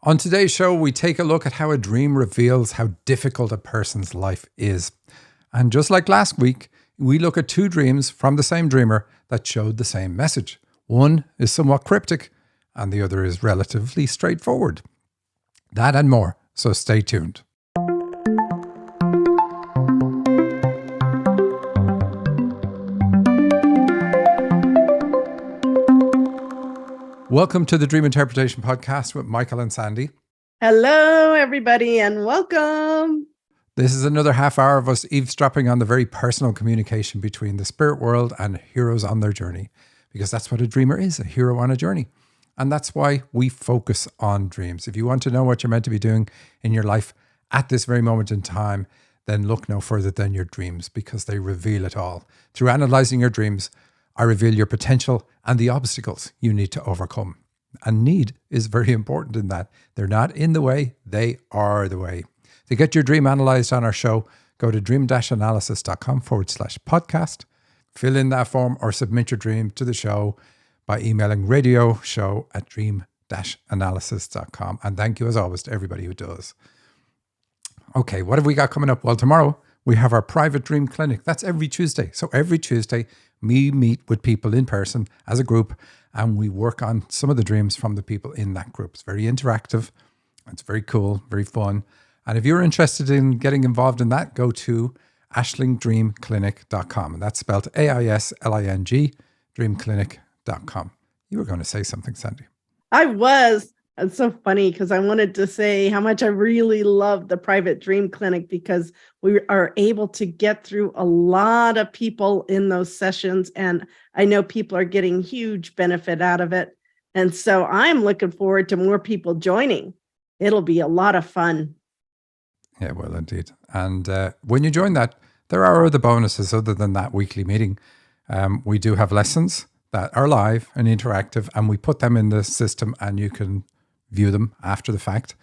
On today's show, we take a look at how a dream reveals how difficult a person's life is. And just like last week, we look at two dreams from the same dreamer that showed the same message. One is somewhat cryptic, and the other is relatively straightforward. That and more, so stay tuned. Welcome to the Dream Interpretation Podcast with Michael and Sandy. Hello, everybody, and welcome. This is another half hour of us eavesdropping on the very personal communication between the spirit world and heroes on their journey, because that's what a dreamer is, a hero on a journey. And that's why we focus on dreams. If you want to know what you're meant to be doing in your life at this very moment in time, then look no further than your dreams, because they reveal it all. Through analyzing your dreams, I reveal your potential and the obstacles you need to overcome. And need is very important in that. They're not in the way, they are the way. To get your dream analyzed on our show, go to dream-analysis.com/podcast. Fill in that form or submit your dream to the show by emailing radioshow@dream-analysis.com. And thank you as always to everybody who does. Okay, what have we got coming up? Well, tomorrow we have our private dream clinic. That's every Tuesday. So every Tuesday, we meet with people in person as a group, and we work on some of the dreams from the people in that group. It's very interactive. It's very cool, very fun. And if you're interested in getting involved in that, go to aislingdreamclinic.com. And that's spelled AISLING, dreamclinic.com. You were going to say something, Sandy. I was. It's so funny because I wanted to say how much I really love the private dream clinic, because we are able to get through a lot of people in those sessions. And I know people are getting huge benefit out of it. And so I'm looking forward to more people joining. It'll be a lot of fun. Yeah, well, indeed. And when you join that, there are other bonuses other than that weekly meeting. We do have lessons that are live and interactive, and we put them in the system and you can view them after the fact.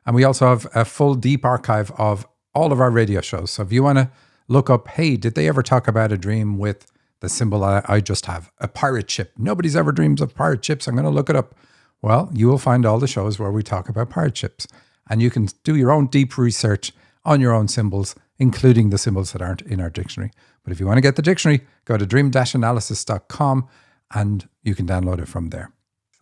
And we also have a full deep archive of all of our radio shows. So if you want to look up, hey, did they ever talk about a dream with the symbol I just have, a pirate ship? Nobody's ever dreams of pirate ships. I'm going to look it up. Well, you will find all the shows where we talk about pirate ships. And you can do your own deep research on your own symbols, including the symbols that aren't in our dictionary. But if you want to get the dictionary, go to dream-analysis.com and you can download it from there.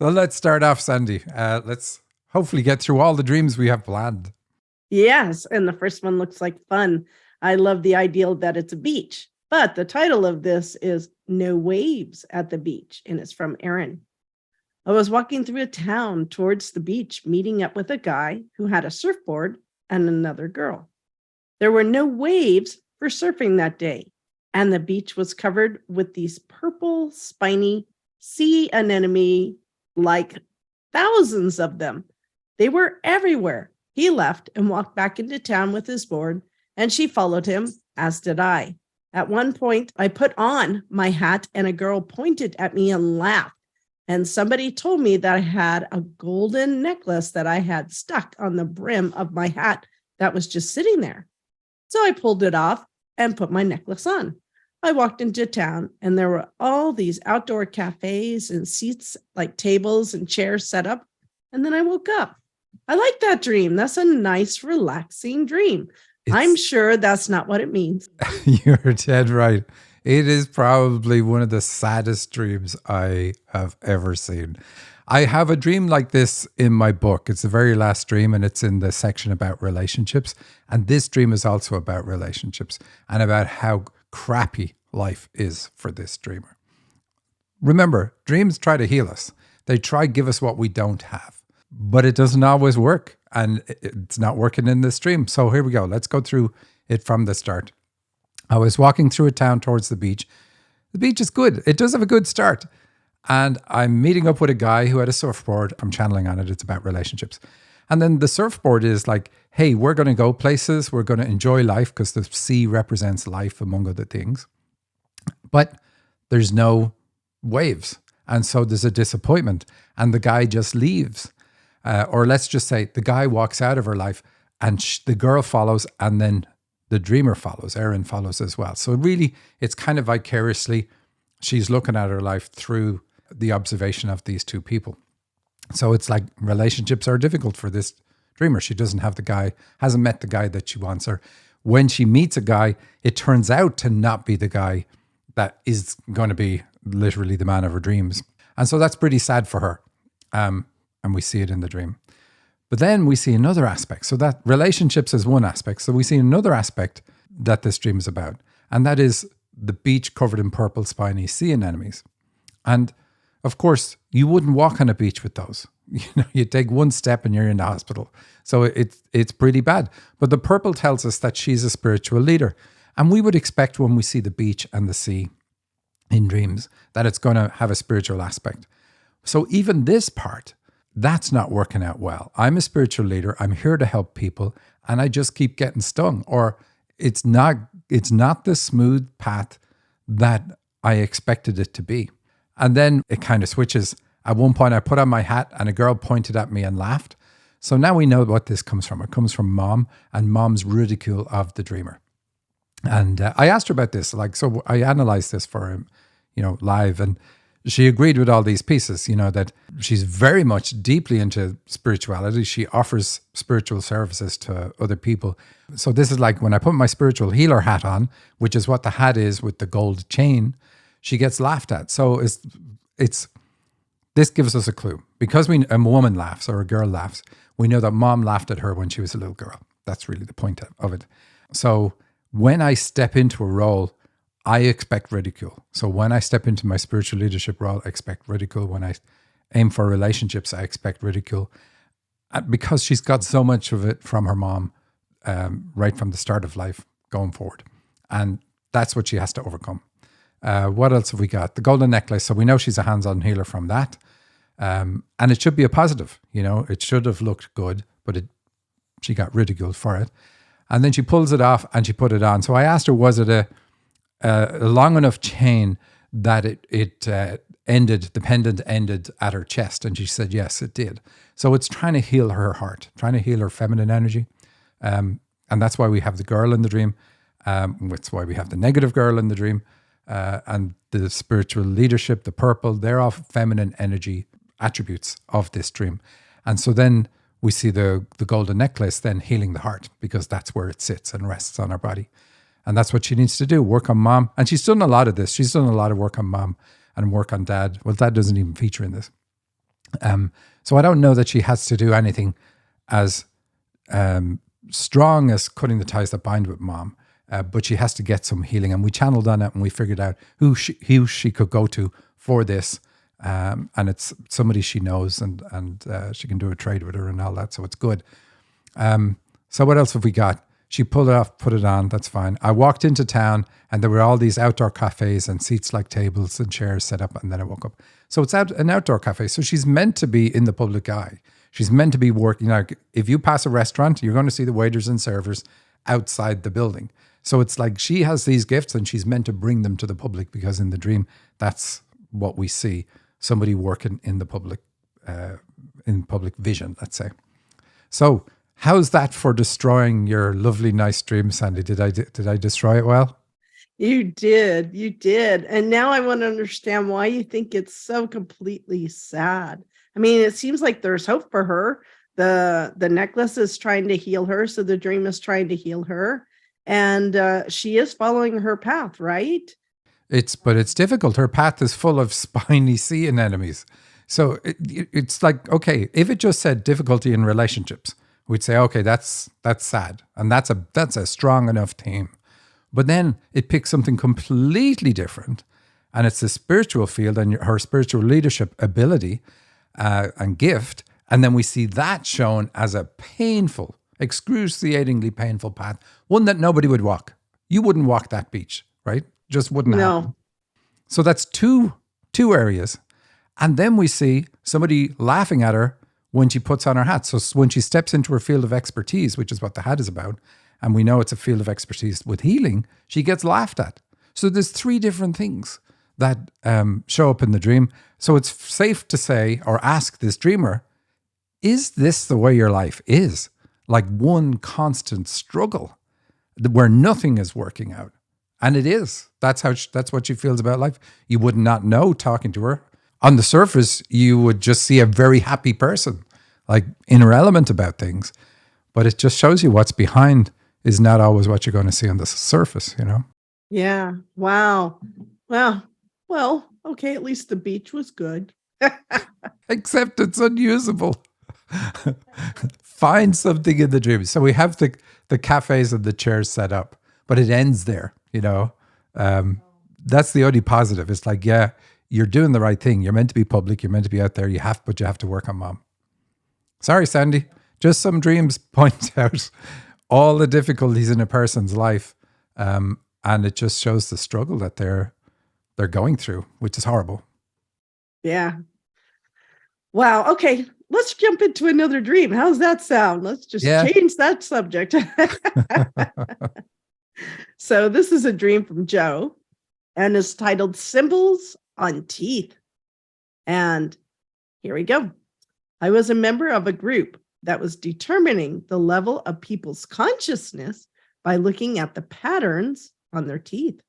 So let's start off, Sandy. Let's hopefully get through all the dreams we have planned. Yes, and the first one looks like fun. I love the idea that it's a beach, but the title of this is No Waves at the Beach, and it's from Erin. I was walking through a town towards the beach, meeting up with a guy who had a surfboard and another girl. There were no waves for surfing that day, and the beach was covered with these purple, spiny sea anemone, like thousands of them. They were everywhere. He left and walked back into town with his board, and she followed him, as did I. At one point, I put on my hat, and a girl pointed at me and laughed. And somebody told me that I had a golden necklace that I had stuck on the brim of my hat that was just sitting there. So I pulled it off and put my necklace on. I walked into town, and there were all these outdoor cafes and seats, like tables and chairs set up. And then I woke up. I like that dream. That's a nice, relaxing dream. I'm sure that's not what it means. You're dead right. It is probably one of the saddest dreams I have ever seen. I have a dream like this in my book. It's the very last dream, and it's in the section about relationships. And this dream is also about relationships and about how crappy life is for this dreamer. Remember, dreams try to heal us. They try to give us what we don't have, but it doesn't always work. And it's not working in this dream. So here we go. Let's go through it from the start. I was walking through a town towards the beach. The beach is good. It does have a good start. And I'm meeting up with a guy who had a surfboard. I'm channeling on it. It's about relationships. And then the surfboard is like, hey, we're going to go places. We're going to enjoy life, because the sea represents life, among other things. But there's no waves. And so there's a disappointment. And the guy just leaves. Or let's just say the guy walks out of her life, and the girl follows, and then the dreamer follows. Erin follows as well. So really, it's kind of vicariously, she's looking at her life through the observation of these two people. So it's like relationships are difficult for this dreamer. She doesn't have the guy, hasn't met the guy that she wants. Or when she meets a guy, it turns out to not be the guy that is going to be literally the man of her dreams. And so that's pretty sad for her. And we see it in the dream. But then we see another aspect. So that relationships is one aspect. So we see another aspect that this dream is about. And that is the beach covered in purple spiny sea anemones. And of course, you wouldn't walk on a beach with those. You take one step and you're in the hospital. So it's pretty bad. But the purple tells us that she's a spiritual leader. And we would expect when we see the beach and the sea in dreams that it's going to have a spiritual aspect. So even this part, that's not working out well. I'm a spiritual leader. I'm here to help people, and I just keep getting stung. Or it's not the smooth path that I expected it to be. And then it kind of switches. At one point, I put on my hat and a girl pointed at me and laughed. So now we know what this comes from. It comes from mom and mom's ridicule of the dreamer. And I asked her about this. So I analyzed this for him, live. And she agreed with all these pieces, that she's very much deeply into spirituality. She offers spiritual services to other people. So this is like when I put my spiritual healer hat on, which is what the hat is with the gold chain, she gets laughed at. So this gives us a clue. Because a woman laughs or a girl laughs, we know that mom laughed at her when she was a little girl. That's really the point of it. So when I step into a role, I expect ridicule. So when I step into my spiritual leadership role, I expect ridicule. When I aim for relationships, I expect ridicule. Because she's got so much of it from her mom right from the start of life going forward. And that's what she has to overcome. What else have we got? The golden necklace. So we know she's a hands-on healer from that. And it should be a positive. It should have looked good, but she got ridiculed for it. And then she pulls it off and she put it on. So I asked her, was it a long enough chain that it ended, the pendant ended at her chest? And she said, yes, it did. So it's trying to heal her heart, trying to heal her feminine energy. And that's why we have the girl in the dream. That's why we have the negative girl in the dream. And the spiritual leadership, the purple, they're all feminine energy attributes of this dream. And so then we see the golden necklace then healing the heart, because that's where it sits and rests on our body. And that's what she needs to do, work on mom. And she's done a lot of this. She's done a lot of work on mom and work on dad. Well, dad doesn't even feature in this. So I don't know that she has to do anything as strong as cutting the ties that bind with mom. But she has to get some healing. And we channeled on it and we figured out who she could go to for this. And it's somebody she knows and she can do a trade with her and all that. So it's good. So what else have we got? She pulled it off, put it on. That's fine. I walked into town and there were all these outdoor cafes and seats like tables and chairs set up. And then I woke up. So it's an outdoor cafe. So she's meant to be in the public eye. She's meant to be working. Like if you pass a restaurant, you're going to see the waiters and servers outside the building. So it's like she has these gifts and she's meant to bring them to the public, because in the dream, that's what we see. Somebody working in the public, in public vision, let's say. So how's that for destroying your lovely, nice dream, Sandy? Did I destroy it well? You did. And now I want to understand why you think it's so completely sad. I mean, it seems like there's hope for her. The necklace is trying to heal her. So the dream is trying to heal her. And she is following her path, right? But it's difficult. Her path is full of spiny sea anemones. So it's like, okay, if it just said difficulty in relationships, we'd say, okay, that's sad. And that's a strong enough theme. But then it picks something completely different. And it's the spiritual field and her spiritual leadership ability and gift. And then we see that shown as a painful, excruciatingly painful path, one that nobody would walk. You wouldn't walk that beach, right? Just wouldn't happen. So that's two areas. And then we see somebody laughing at her when she puts on her hat. So when she steps into her field of expertise, which is what the hat is about, and we know it's a field of expertise with healing, she gets laughed at. So there's three different things that show up in the dream. So it's safe to say or ask this dreamer, is this the way your life is? Like one constant struggle where nothing is working out. And it is. That's what she feels about life. You would not know talking to her On the surface, you would just see a very happy person, like inner element about things. But it just shows you what's behind is not always what you're going to see on the surface, you know? Yeah. Wow. Well, okay, at least the beach was good. Except it's unusable. Find something in the dream. So we have the cafes and the chairs set up, but it ends there, you know? That's the only positive. It's like, yeah, you're doing the right thing. You're meant to be public. You're meant to be out there. But you have to work on mom. Sorry, Sandy. Just some dreams point out all the difficulties in a person's life, and it just shows the struggle that they're going through, which is horrible. Yeah. Wow. Okay. Let's jump into another dream. How's that sound? Let's just change that subject. So this is a dream from Joe and is titled Symbols on Teeth. And here we go. I was a member of a group that was determining the level of people's consciousness by looking at the patterns on their teeth.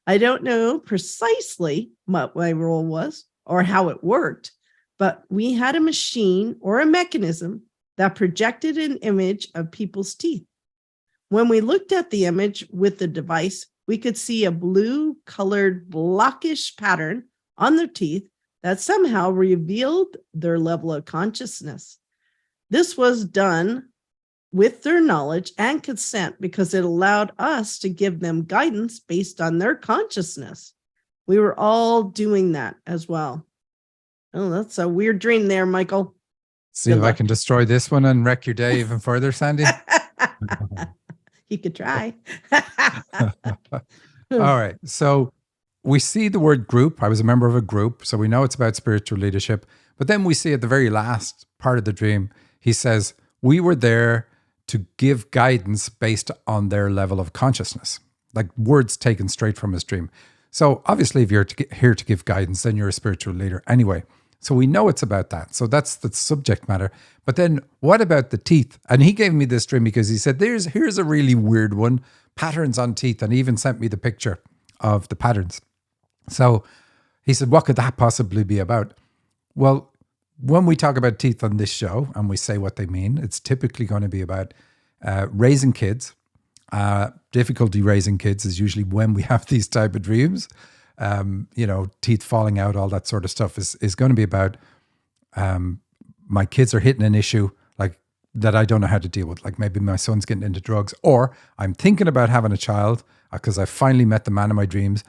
I don't know precisely what my role was or how it worked, but we had a machine or a mechanism that projected an image of people's teeth. When we looked at the image with the device, we could see a blue-colored blockish pattern on their teeth that somehow revealed their level of consciousness. This was done with their knowledge and consent because it allowed us to give them guidance based on their consciousness. We were all doing that as well. Oh, that's a weird dream there, Michael. See if I can destroy this one and wreck your day even further, Sandy. You could try. All right. So we see the word group. I was a member of a group, so we know it's about spiritual leadership. But then we see at the very last part of the dream, he says, we were there to give guidance based on their level of consciousness, like words taken straight from his dream. So obviously, if you're here to give guidance, then you're a spiritual leader anyway. So we know it's about that. So that's the subject matter. But then what about the teeth? And he gave me this dream because he said, here's a really weird one, patterns on teeth. And he even sent me the picture of the patterns. So he said, what could that possibly be about? Well, when we talk about teeth on this show and we say what they mean, it's typically going to be about raising kids. Difficulty raising kids is usually when we have these type of dreams. Teeth falling out, all that sort of stuff is going to be about my kids are hitting an issue like that I don't know how to deal with. Like maybe my son's getting into drugs, or I'm thinking about having a child because I finally met the man of my dreams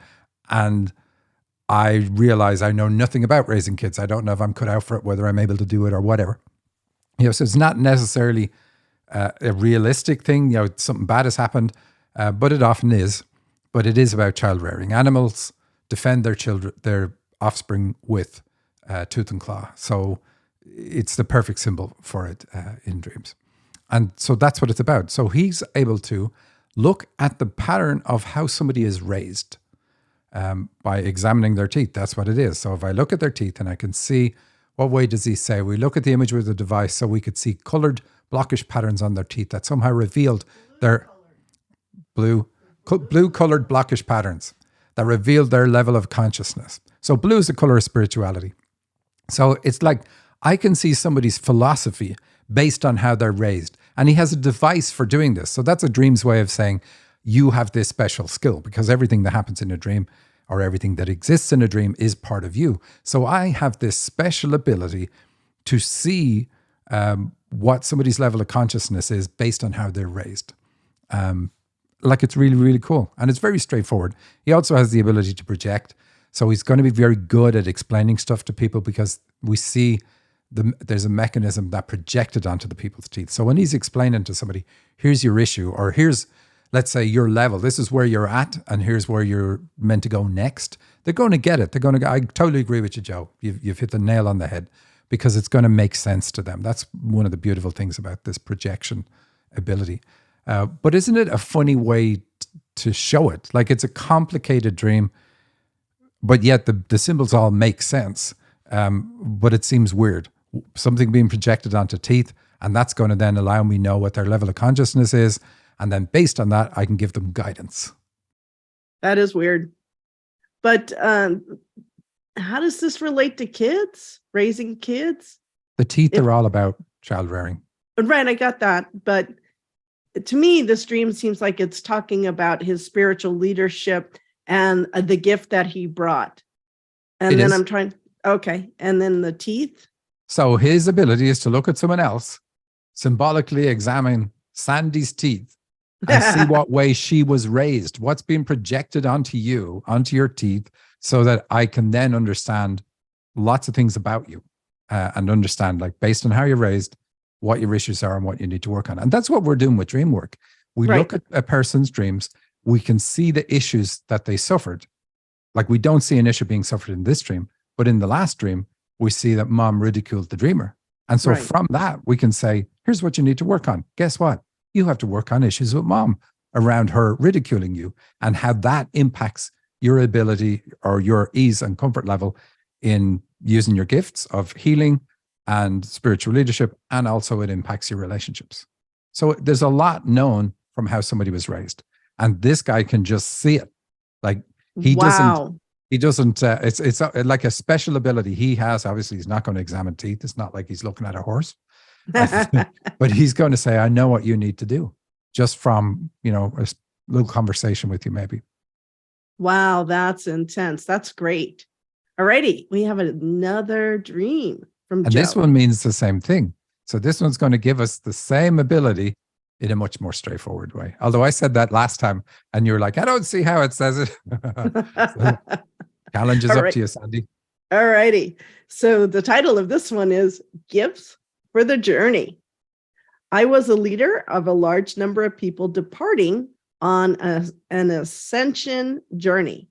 and I realize I know nothing about raising kids. I don't know if I'm cut out for it, whether I'm able to do it or whatever. So it's not necessarily a realistic thing. Something bad has happened, but it often is. But it is about child rearing. Animals defend their offspring with tooth and claw. So it's the perfect symbol for it in dreams. And so that's what it's about. So he's able to look at the pattern of how somebody is raised by examining their teeth. That's what it is. So if I look at their teeth and I can see, what way does he say? We look at the image with the device so we could see colored blockish patterns on their teeth that somehow revealed their blue-colored blockish patterns that revealed their level of consciousness. So blue is the color of spirituality. So it's like I can see somebody's philosophy based on how they're raised. And he has a device for doing this. So that's a dream's way of saying you have this special skill because everything that happens in a dream or everything that exists in a dream is part of you. So I have this special ability to see what somebody's level of consciousness is based on how they're raised. It's really, really cool. And it's very straightforward. He also has the ability to project. So he's going to be very good at explaining stuff to people because we see there's a mechanism that projected onto the people's teeth. So when he's explaining to somebody, here's your issue, or here's, let's say, your level, this is where you're at, and here's where you're meant to go next, they're going to get it. They're going to go, I totally agree with you, Joe. You've hit the nail on the head because it's going to make sense to them. That's one of the beautiful things about this projection ability. But isn't it a funny way to show it? Like it's a complicated dream, but yet the symbols all make sense. But it seems weird. Something being projected onto teeth, and that's going to then allow me know what their level of consciousness is. And then based on that, I can give them guidance. That is weird. But how does this relate to kids, raising kids? The teeth If are all about child rearing. right, I got that. But to me, this dream seems like it's talking about his spiritual leadership and the gift that he brought. It And then is. I'm trying, okay. And then the teeth. So his ability is to look at someone else, symbolically examine Sandy's teeth, and see what way she was raised, what's being projected onto you, onto your teeth, so that I can then understand lots of things about you and understand, like, based on how you're raised, what your issues are and what you need to work on. And that's what we're doing with dream work. We Right. look at a person's dreams, we can see the issues that they suffered. Like, we don't see an issue being suffered in this dream, but in the last dream, we see that mom ridiculed the dreamer. And so Right. from that, we can say, here's what you need to work on. Guess what? You have to work on issues with mom around her ridiculing you, and how that impacts your ability or your ease and comfort level in using your gifts of healing and spiritual leadership. And also it impacts your relationships. So there's a lot known from how somebody was raised. And this guy can just see it. Like, he doesn't, Wow. it's like a special ability he has. Obviously, he's not going to examine teeth. It's not like he's looking at a horse. But he's going to say, I know what you need to do, just from, a little conversation with you, maybe. Wow, that's intense. That's great. Alrighty, we have another dream from And Joe. this one means the same thing. So this one's going to give us the same ability in a much more straightforward way. Although I said that last time and you're like, I don't see how it says it. So, challenge is up to you, Sandy. Alrighty. So the title of this one is Gifts for the Journey. I was a leader of a large number of people departing on an ascension journey.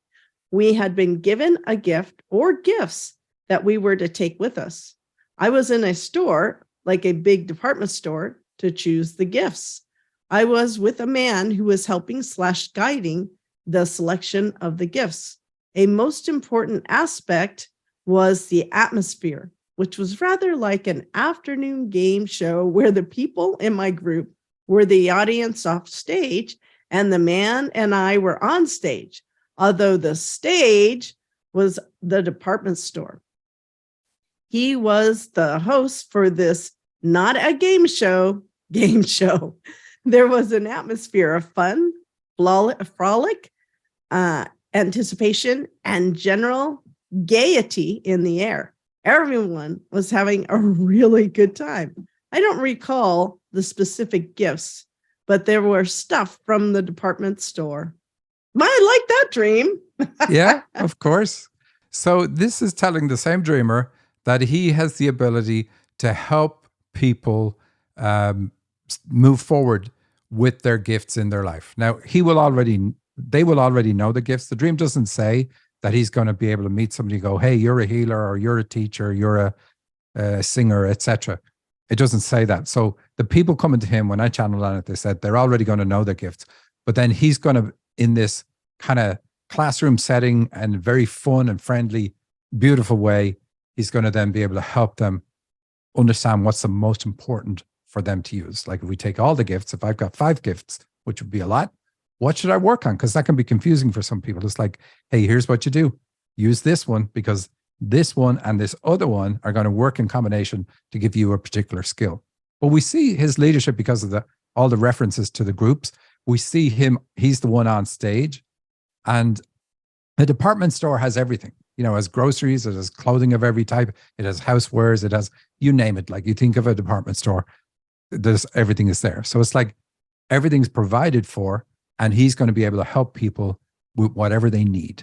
We had been given a gift or gifts that we were to take with us. I was in a store, like a big department store, to choose the gifts. I was with a man who was helping/guiding the selection of the gifts. A most important aspect was the atmosphere, which was rather like an afternoon game show where the people in my group were the audience off stage and the man and I were on stage, although the stage was the department store. He was the host for this not a game show. There was an atmosphere of fun, frolic, anticipation, and general gaiety in the air. Everyone was having a really good time. I don't recall the specific gifts, but there were stuff from the department store. I like that dream. Yeah, of course. So this is telling the same dreamer that he has the ability to help people move forward with their gifts in their life. Now, they will already know the gifts. The dream doesn't say that he's going to be able to meet somebody and go, hey, you're a healer, or you're a teacher, you're a singer, etc. It doesn't say that. So the people coming to him, when I channeled on it, they said they're already going to know their gifts. But then he's going to, in this kind of classroom setting and very fun and friendly, beautiful way, he's going to then be able to help them understand what's the most important for them to use. Like, if we take all the gifts, if I've got 5 gifts, which would be a lot, what should I work on? Because that can be confusing for some people. It's like, hey, here's what you do. Use this one, because this one and this other one are going to work in combination to give you a particular skill. But we see his leadership because of all the references to the groups. We see him, he's the one on stage. And the department store has everything. It has groceries, it has clothing of every type, it has housewares, it has, you name it. Like, you think of a department store, everything is there. So it's like everything's provided for, and he's going to be able to help people with whatever they need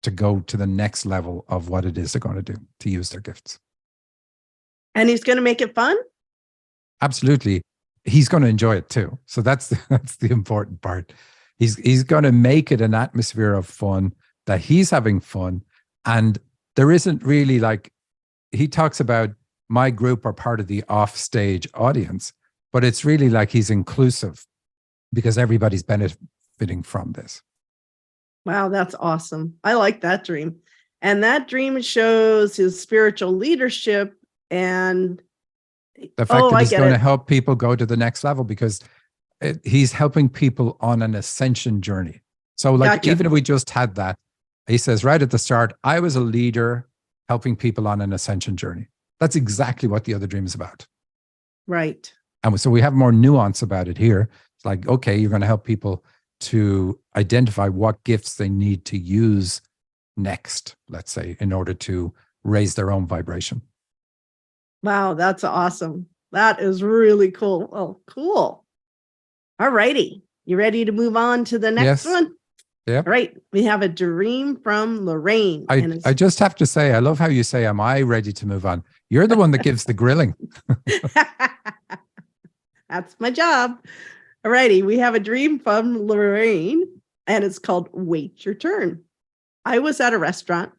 to go to the next level of what it is they're going to do to use their gifts. And he's going to make it fun? Absolutely. He's going to enjoy it too. So that's the important part. He's going to make it an atmosphere of fun, that he's having fun. And there isn't really, like, he talks about my group are part of the off-stage audience, but it's really like he's inclusive because everybody's benefiting from this. Wow, that's awesome. I like that dream. And that dream shows his spiritual leadership and the fact that he's going to help people go to the next level, because he's helping people on an ascension journey. So, like, Gotcha. even if we just had that, He says right at the start, I was a leader helping people on an ascension journey. That's exactly what the other dream is about. Right. And so we have more nuance about it here. It's like, okay, you're going to help people to identify what gifts they need to use next, let's say, in order to raise their own vibration. Wow, that's awesome. That is really cool. Oh, cool. All righty. You ready to move on to the next Yes. one? Yeah. All right. We have a dream from Lorraine. I just have to say, I love how you say, am I ready to move on? You're the one that gives the grilling. That's my job. All righty. We have a dream from Lorraine, and it's called Wait Your Turn. I was at a restaurant,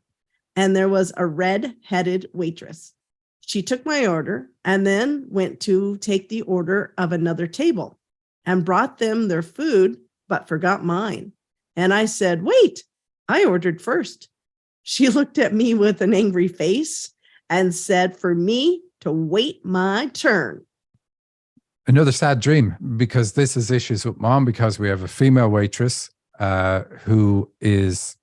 and there was a red-headed waitress. She took my order and then went to take the order of another table and brought them their food, but forgot mine. And I said, wait, I ordered first. She looked at me with an angry face and said for me to wait my turn. Another sad dream, because this is issues with mom, because we have a female waitress who is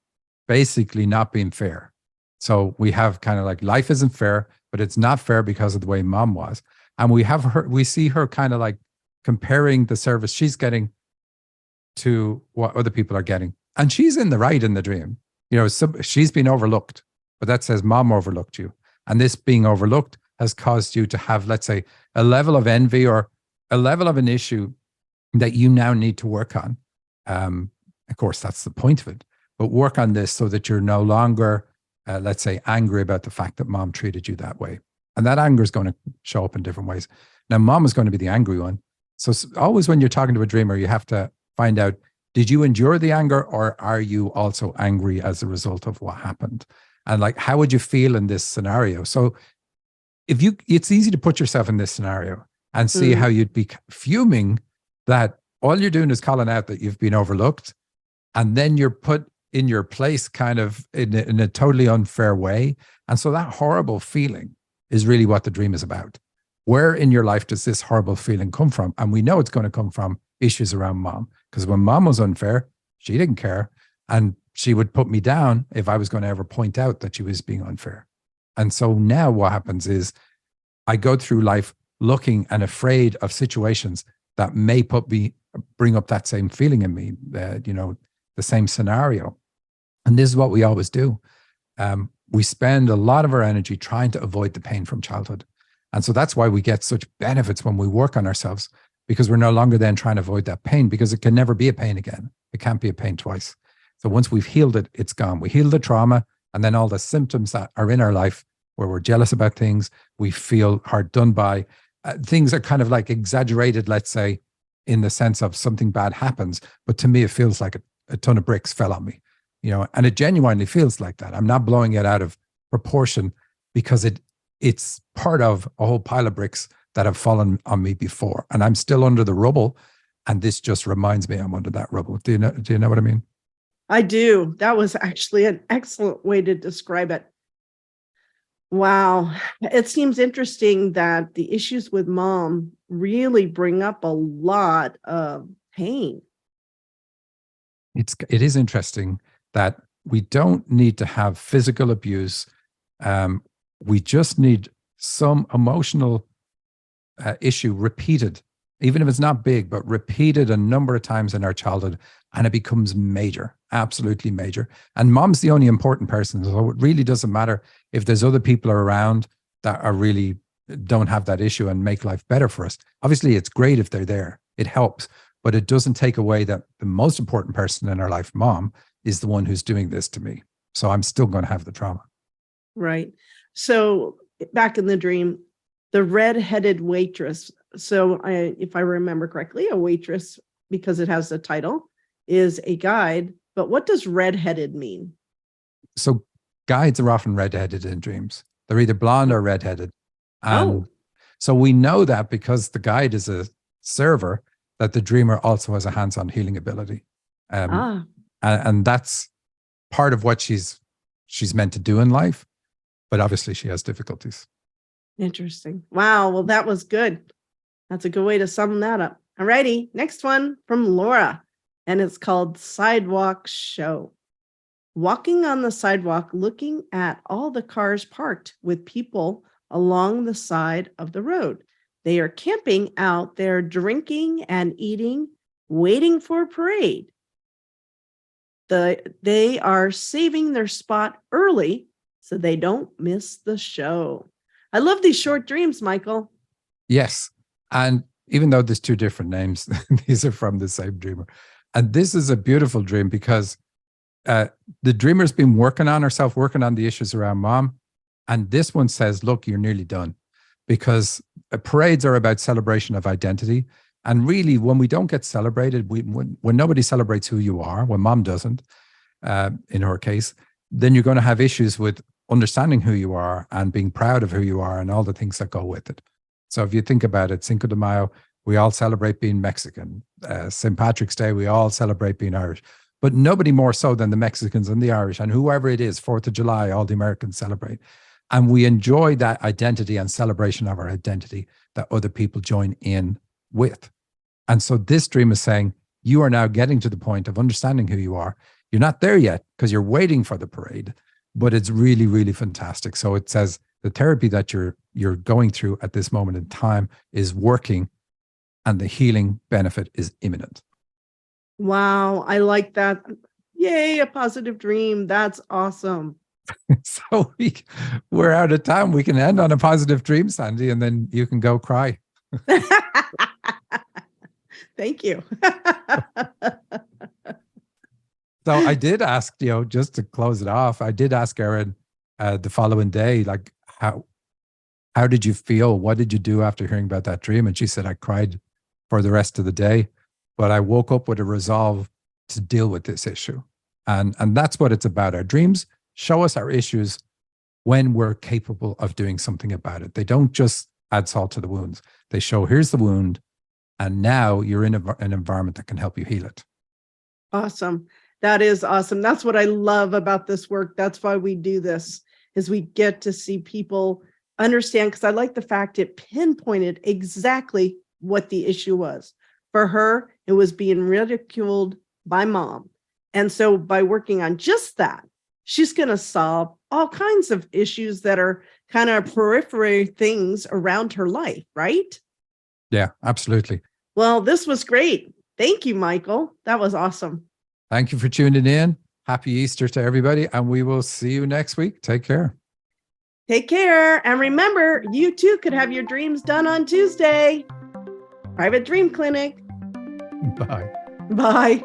basically not being fair. So we have kind of like life isn't fair, but it's not fair because of the way mom was. And we see her kind of like comparing the service she's getting to what other people are getting. And she's in the right in the dream. You know, she's been overlooked, but that says mom overlooked you. And this being overlooked has caused you to have, let's say, a level of envy or a level of an issue that you now need to work on. Of course, that's the point of it. But work on this so that you're no longer, let's say, angry about the fact that mom treated you that way. And that anger is going to show up in different ways. Now, mom is going to be the angry one. So always when you're talking to a dreamer, you have to find out, did you endure the anger, or are you also angry as a result of what happened? And like, how would you feel in this scenario? So it's easy to put yourself in this scenario and see how you'd be fuming that all you're doing is calling out that you've been overlooked. And then you're put in your place kind of in a totally unfair way. And so that horrible feeling is really what the dream is about. Where in your life does this horrible feeling come from? And we know it's going to come from issues around mom, because when mom was unfair, she didn't care. And she would put me down if I was going to ever point out that she was being unfair. And so now what happens is I go through life looking and afraid of situations that may bring up that same feeling in me, the same scenario. And this is what we always do. We spend a lot of our energy trying to avoid the pain from childhood. And so that's why we get such benefits when we work on ourselves, because we're no longer then trying to avoid that pain, because it can never be a pain again. It can't be a pain twice. So once we've healed it, it's gone. We heal the trauma, and then all the symptoms that are in our life where we're jealous about things, we feel hard done by, things are kind of like exaggerated, let's say, in the sense of something bad happens. But to me, it feels like a ton of bricks fell on me, and it genuinely feels like that. I'm not blowing it out of proportion, because it's part of a whole pile of bricks that have fallen on me before, and I'm still under the rubble. And this just reminds me I'm under that rubble. Do you know what I mean? I do. That was actually an excellent way to describe it. Wow. It seems interesting that the issues with mom really bring up a lot of pain. It is interesting that we don't need to have physical abuse. We just need some emotional issue repeated, even if it's not big, but repeated a number of times in our childhood, and it becomes major, absolutely major. And mom's the only important person. So it really doesn't matter if there's other people around that are really don't have that issue and make life better for us. Obviously, it's great if they're there. It helps, but it doesn't take away that the most important person in our life, mom, is the one who's doing this to me. So I'm still going to have the trauma. Right. So back in the dream, the red-headed waitress. So if I remember correctly, a waitress, because it has the title, is a guide. But what does red-headed mean? So guides are often red-headed in dreams. They're either blonde or red-headed. And so we know that because the guide is a server, that the dreamer also has a hands-on healing ability. And that's part of what she's meant to do in life. But obviously she has difficulties. Interesting. Wow. Well, that was good. That's a good way to sum that up. All righty. Next one from Laura, and it's called Sidewalk Show. walking on the sidewalk, looking at all the cars parked with people along the side of the road. They are camping out there, drinking and eating, waiting for a parade. They are saving their spot early so they don't miss the show. I love these short dreams, Michael. Yes. And even though there's two different names, these are from the same dreamer. And this is a beautiful dream because the dreamer's been working on herself, working on the issues around mom. And this one says, look, you're nearly done. Because parades are about celebration of identity. And really, when we don't get celebrated, when nobody celebrates who you are, when mom doesn't, in her case, then you're going to have issues with understanding who you are and being proud of who you are and all the things that go with it. So if you think about it, Cinco de Mayo, we all celebrate being Mexican. St. Patrick's Day, we all celebrate being Irish. But nobody more so than the Mexicans and the Irish and whoever it is, 4th of July, all the Americans celebrate. And we enjoy that identity and celebration of our identity that other people join in with. And so this dream is saying, you are now getting to the point of understanding who you are. You're not there yet because you're waiting for the parade, but it's really, really fantastic. So it says the therapy that you're going through at this moment in time is working and the healing benefit is imminent. Wow, I like that. Yay, a positive dream. That's awesome. So we're out of time. We can end on a positive dream, Sandy, and then you can go cry. Thank you. So I did ask, just to close it off, I did ask Erin the following day, like, how did you feel? What did you do after hearing about that dream? And she said, I cried for the rest of the day, but I woke up with a resolve to deal with this issue. And that's what it's about. Our dreams show us our issues when we're capable of doing something about it. They don't just add salt to the wounds. They show, here's the wound, and now you're in an environment that can help you heal it. Awesome. That is awesome. That's what I love about this work. That's why we do this, is we get to see people understand, because I like the fact it pinpointed exactly what the issue was. For her, it was being ridiculed by mom. And so by working on just that, she's going to solve all kinds of issues that are kind of periphery things around her life, right? Yeah, absolutely. Well, this was great. Thank you, Michael. That was awesome. Thank you for tuning in. Happy Easter to everybody, and we will see you next week. Take care. Take care. And remember, you too could have your dreams done on Tuesday. Private Dream Clinic. Bye. Bye.